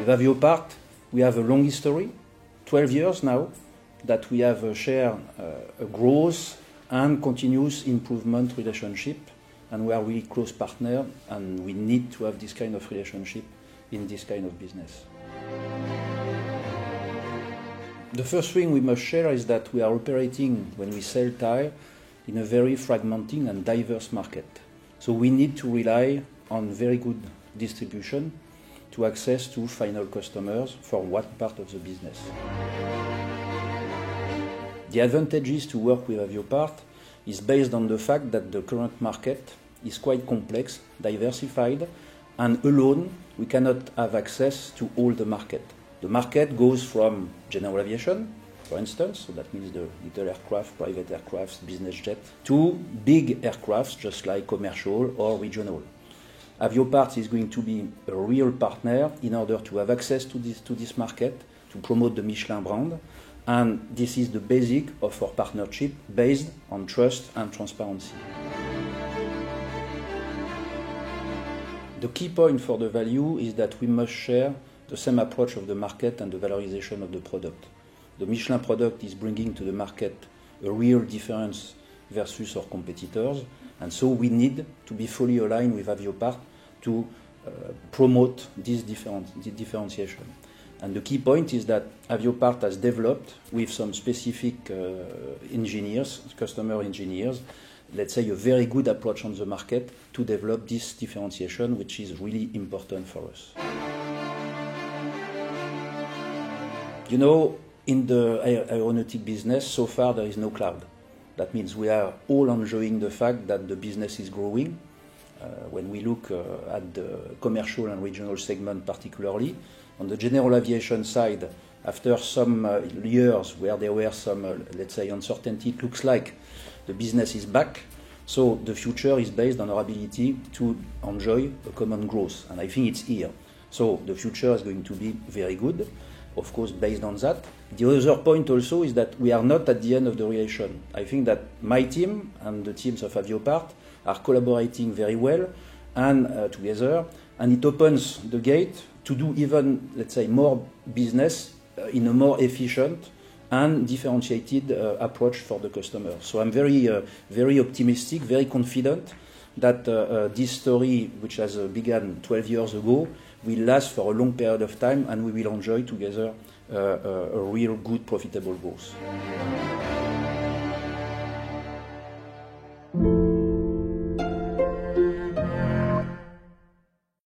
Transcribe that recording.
With Aviopart, we have a long history, 12 years now, that we have shared a growth and continuous improvement relationship, and we are really close partner, and we need to have this kind of relationship in this kind of business. The first thing we must share is that we are operating, when we sell tire, in a very fragmented and diverse market. So we need to rely on very good distribution to access to final customers for what part of the business. The advantages to work with Aviopart is based on the fact that the current market is quite complex, diversified, and alone we cannot have access to all the market. The market goes from general aviation, for instance, so that means the little aircraft, private aircrafts, business jet, to big aircrafts just like commercial or regional. Aviopart is going to be a real partner in order to have access to this market, to promote the Michelin brand, and this is the basic of our partnership based on trust and transparency. The key point for the value is that we must share the same approach of the market and the valorization of the product. The Michelin product is bringing to the market a real difference versus our competitors, and so we need to be fully aligned with Aviopart to promote this differentiation. And the key point is that Aviopart has developed with some specific engineers, customer engineers, let's say a very good approach on the market to develop this differentiation, which is really important for us. You know, in the aeronautic business, so far there is no cloud. That means we are all enjoying the fact that the business is growing. When we look at the commercial and regional segment particularly, on the general aviation side, after some years where there were some, let's say, uncertainty, it looks like the business is back. So the future is based on our ability to enjoy a common growth, and I think it's here. So the future is going to be very good, of course, based on that. The other point also is that we are not at the end of the relation. I think that my team and the teams of Aviopart are collaborating very well and together, and it opens the gate to do even, let's say, more business in a more efficient and differentiated approach for the customer. So I'm very optimistic, very confident that this story, which has begun 12 years ago, will last for a long period of time, and we will enjoy together a real good, profitable growth.